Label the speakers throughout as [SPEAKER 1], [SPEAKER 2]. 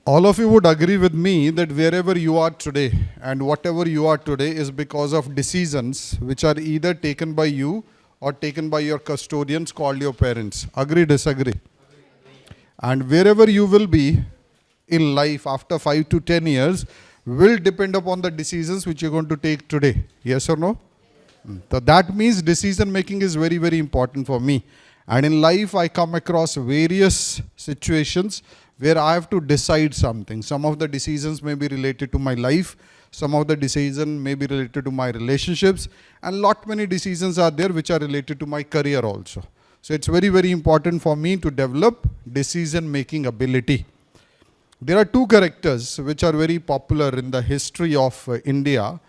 [SPEAKER 1] All of you would agree with me that wherever you are today and whatever you are today is because of decisions which are either taken by you or taken by your custodians called your parents. Agree, disagree? And wherever you will be in life after 5 to 10 years will depend upon the decisions which you're going to take today. Yes or no? So that means decision making is very, very important for me. And in life, I come across various situations where I have to decide something. Some of the decisions may be related to my life. Some of the decisions may be related to my relationships. And lot many decisions are there which are related to my career also. So it's very, very important for me to develop decision making ability. There are two characters which are very popular in the history of India.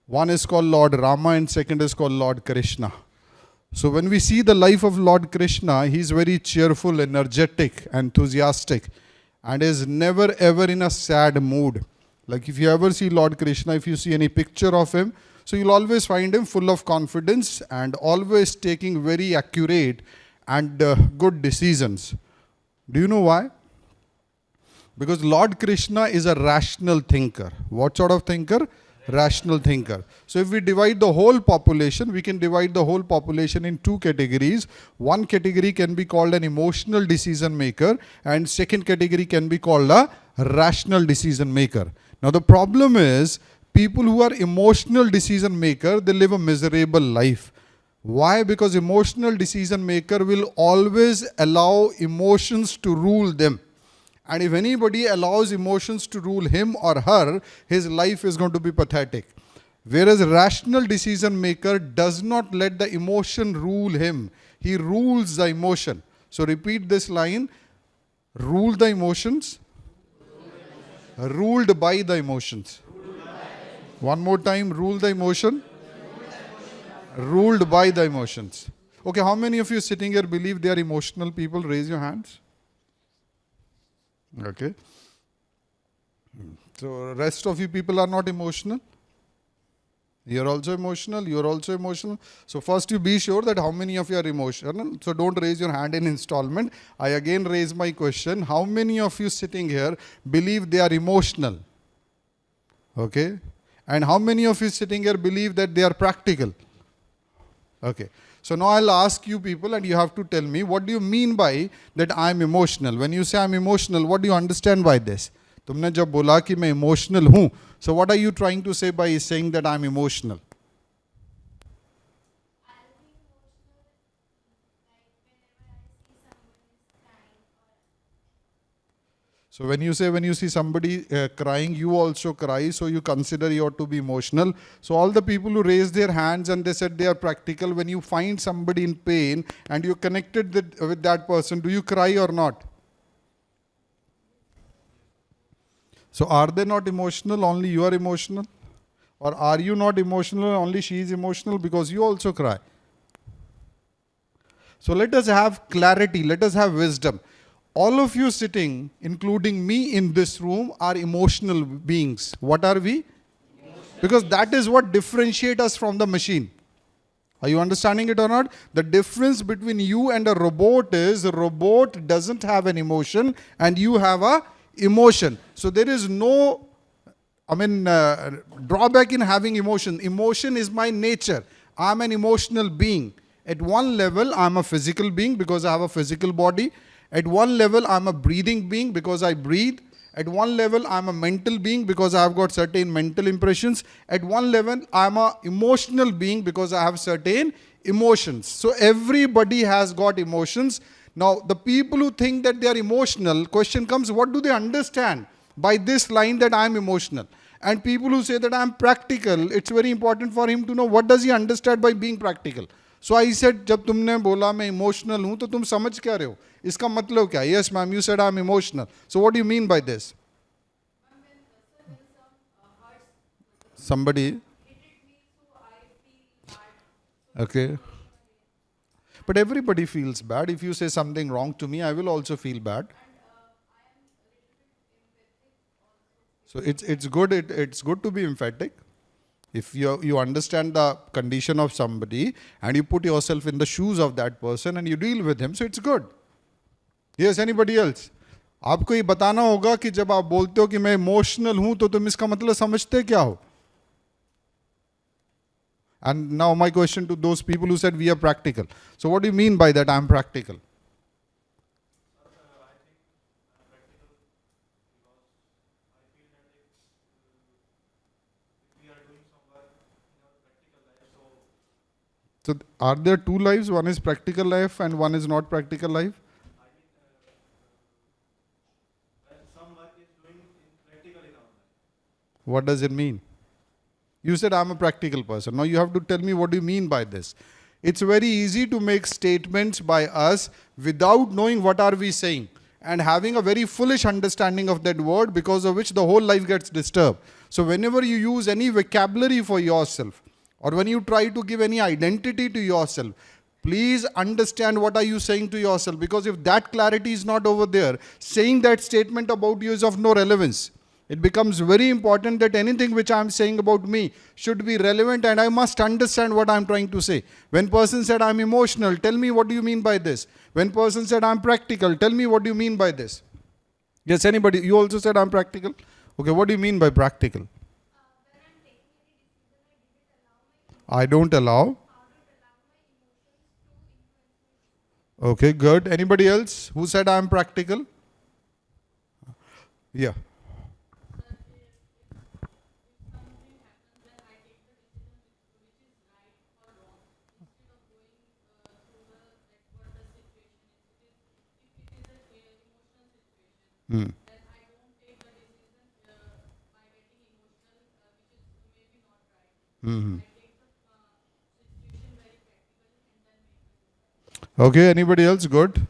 [SPEAKER 1] One is called Lord Rama and second is called Lord Krishna. So when we see the life of Lord Krishna, he is very cheerful, energetic, enthusiastic, and is never ever in a sad mood. Like if you ever see Lord Krishna, if you see any picture of him, so you'll always find him full of confidence and always taking very accurate and good decisions. Do you know why? Because Lord Krishna is a rational thinker. What sort of thinker? Rational thinker. So if we divide the whole population, we can divide the whole population in two categories. One category can be called an emotional decision maker and second category can be called a rational decision maker. Now the problem is people who are emotional decision maker, they live a miserable life. Why? Because emotional decision maker will always allow emotions to rule them. And if anybody allows emotions to rule him or her, his life is going to be pathetic. Whereas a rational decision maker does not let the emotion rule him. He rules the emotion. So repeat this line. Rule the emotions. Ruled by the emotions. One more time. Rule the emotion. Ruled by the emotions. Okay, how many of you sitting here believe they are emotional people? Raise your hands. Okay. So rest of you people are not emotional. You're also emotional. You're also emotional. So first you be sure that how many of you are emotional. So don't raise your hand in installment. I again raise my question. How many of you sitting here believe they are emotional? Okay. And how many of you sitting here believe that they are practical? Okay. So now I'll ask you people and you have to tell me what do you mean by that I'm emotional. When you say I'm emotional, what do you understand by this? तुमने जब बोला कि मैं emotional हूँ, so what are you trying to say by saying that I'm emotional? So when you see somebody crying, you also cry, so you consider you ought to be emotional. So all the people who raised their hands and they said they are practical, when you find somebody in pain and you're connected with that person, do you cry or not? So are they not emotional? Only you are emotional? Or are you not emotional? Only she is emotional because you also cry. So let us have clarity. Let us have wisdom. All of you sitting, including me in this room, are emotional beings. What are we? Emotional. Because that is what differentiates us from the machine. Are you understanding it or not? The difference between you and a robot is the robot doesn't have an emotion and you have a emotion. So there is no drawback in having emotion. Emotion is my nature. I'm an emotional being. At one level, I'm a physical being because I have a physical body. At one level, I'm a breathing being because I breathe. At one level, I'm a mental being because I have got certain mental impressions. At one level, I'm an emotional being because I have certain emotions. So everybody has got emotions. Now, the people who think that they are emotional, question comes, what do they understand by this line that I'm emotional? And people who say that I'm practical, it's very important for him to know what does he understand by being practical. So I said, जब तुमने बोला मैं emotional हूँ, तो तुम समझ क्या रहे हो? इसका मतलब क्या? Yes, ma'am, you said I'm emotional. So what do you mean by this? Somebody. Okay. But everybody feels bad. If you say something wrong to me, I will also feel bad. So it's good. It's good to be emphatic. If you understand the condition of somebody and you put yourself in the shoes of that person and you deal with him, so it's good. Yes, anybody else? आपको ये बताना होगा कि जब आप बोलते हो कि मैं इमोशनल हूं तो तुम इसका मतलब समझते क्या हो. And now my question to those people who said we are practical. So what do you mean by that I am practical? So are there two lives? One is practical life and one is not practical life? What does it mean? You said I'm a practical person. Now you have to tell me what do you mean by this. It's very easy to make statements by us without knowing what are we saying and having a very foolish understanding of that word, because of which the whole life gets disturbed. So whenever you use any vocabulary for yourself, or when you try to give any identity to yourself, please understand what are you saying to yourself, because if that clarity is not over there, saying that statement about you is of no relevance. It becomes very important that anything which I am saying about me should be relevant and I must understand what I am trying to say. When person said I am emotional, tell me what do you mean by this. When person said I am practical, tell me what do you mean by this. Yes, anybody? You also said I am practical? Okay, what do you mean by practical? I don't allow. Okay, good. Anybody else who said I am practical? Yeah. Hmm. Hmm. Okay, anybody else? Good.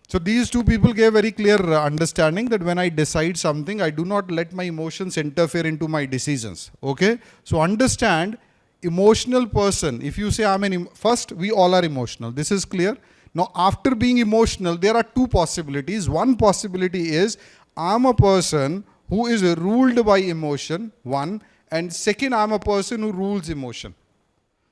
[SPEAKER 1] So these two people gave very clear understanding that when I decide something, I do not let my emotions interfere into my decisions. Okay? So understand, emotional person, if you say I'm first, we all are emotional. This is clear. Now after being emotional, there are two possibilities. One possibility is I'm a person who is ruled by emotion, one, and second, I'm a person who rules emotion.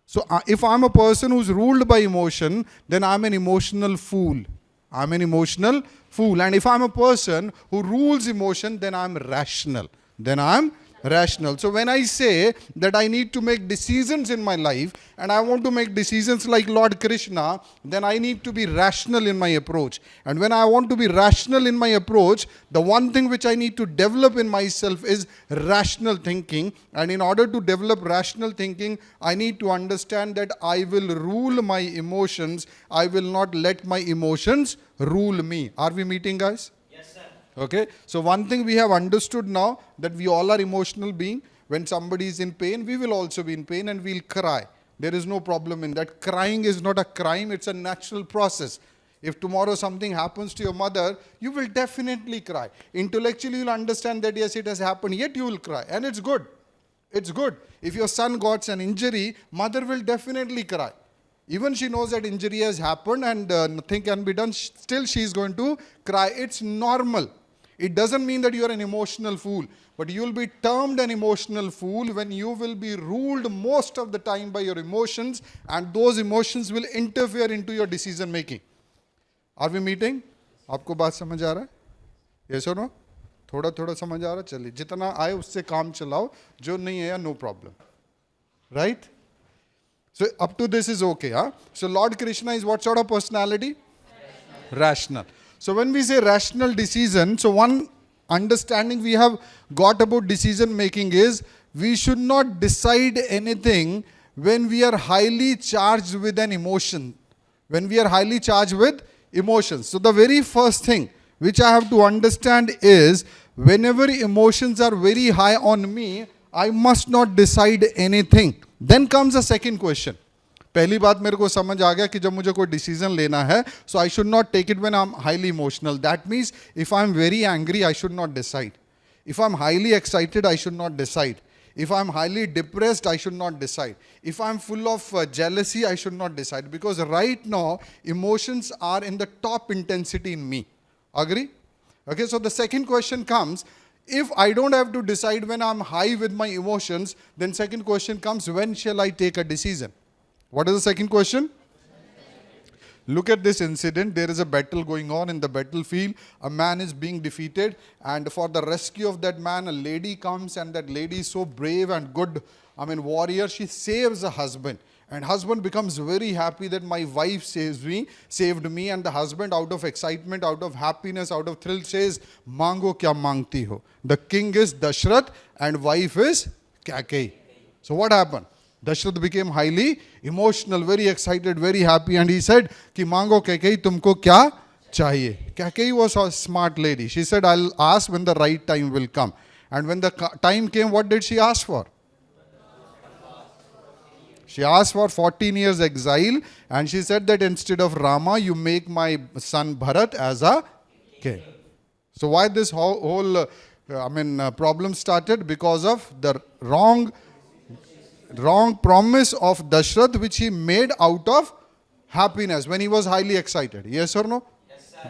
[SPEAKER 1] So if I'm a person who's ruled by emotion, then I'm an emotional fool. I'm an emotional fool. And if I'm a person who rules emotion, then I'm rational. Then I'm rational. So when I say that I need to make decisions in my life and I want to make decisions like Lord Krishna, then I need to be rational in my approach. And when I want to be rational in my approach, the one thing which I need to develop in myself is rational thinking. And in order to develop rational thinking, I need to understand that I will rule my emotions. I will not let my emotions rule me. Are we meeting, guys? Okay, so one thing we have understood now, that we all are emotional being. When somebody is in pain, we will also be in pain and we'll cry. There is no problem in that. Crying is not a crime, it's a natural process. If tomorrow something happens to your mother, you will definitely cry. Intellectually, you'll understand that yes, it has happened, yet you will cry. And it's good. It's good. If your son got an injury, mother will definitely cry. Even she knows that injury has happened and nothing can be done, still she is going to cry. It's normal. It doesn't mean that you are an emotional fool, but you will be termed an emotional fool when you will be ruled most of the time by your emotions, and those emotions will interfere into your decision making. Are we meeting? आपको बात समझ आ रहा है? Yes or no? थोड़ा थोड़ा समझ आ रहा है? चलिए, जितना आए उससे काम चलाओ, जो नहीं है no problem. Right? So up to this is okay, huh? So Lord Krishna is what sort of personality? Rational. So when we say rational decision, so one understanding we have got about decision making is we should not decide anything when we are highly charged with an emotion. When we are highly charged with emotions. So the very first thing which I have to understand is whenever emotions are very high on me, I must not decide anything. Then comes the second question. पहली बात मेरे को समझ आ गया कि जब मुझे कोई डिसीजन लेना है, so I should not take it when I'm highly emotional. That means if I'm very angry, I should not decide. If I'm highly excited, I should not decide. If I'm highly depressed, I should not decide. If I'm full of jealousy, I should not decide. Because right now, emotions are in the top intensity in me. Agree? Okay, so the second question comes, if I don't have to decide when I'm high with my emotions, then second question comes, when shall I take a decision? What is the second question? Look at this incident. There is a battle going on in the battlefield. A man is being defeated, and for the rescue of that man, a lady comes, and that lady is so brave and good, warrior. She saves a husband. And husband becomes very happy that my wife saved me. And the husband, out of excitement, out of happiness, out of thrill, says, "Mango kya mangti ho?" The king is Dashrath and wife is Kaikeyi. So what happened? Dashrath became highly emotional, very excited, very happy, and he said, "Ki mango Kaikeyi, tumko kya chahiye?" Kaikeyi was a smart lady. She said, "I'll ask when the right time will come." And when the time came, what did she ask for? She asked for 14 years exile, and she said that instead of Rama, you make my son Bharat as a king. So why this whole problem started? Because of the wrong promise of Dashrath, which he made out of happiness when he was highly excited. Yes or no?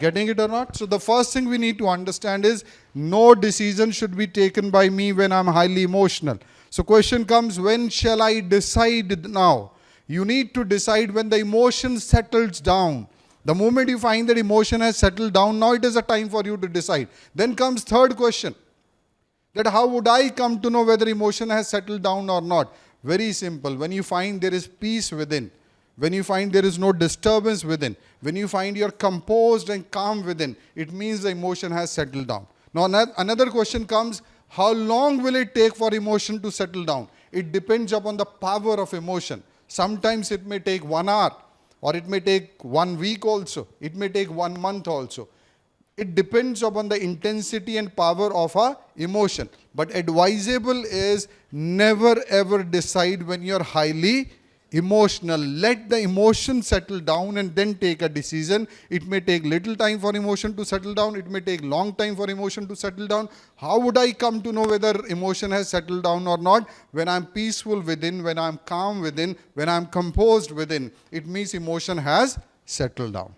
[SPEAKER 1] Getting it or not? So the first thing we need to understand is no decision should be taken by me when I'm highly emotional. So question comes, when shall I decide now? You need to decide when the emotion settles down. The moment you find that emotion has settled down, now it is a time for you to decide. Then comes third question, that how would I come to know whether emotion has settled down or not? Very simple. When you find there is peace within, when you find there is no disturbance within, when you find you're composed and calm within, it means the emotion has settled down. Now another question comes, how long will it take for emotion to settle down? It depends upon the power of emotion. Sometimes it may take 1 hour, or it may take 1 week also. It may take 1 month also. It depends upon the intensity and power of a emotion. But advisable is never ever decide when you're highly emotional. Let the emotion settle down and then take a decision. It may take little time for emotion to settle down. It may take long time for emotion to settle down. How would I come to know whether emotion has settled down or not? When I'm peaceful within, when I'm calm within, when I'm composed within, it means emotion has settled down.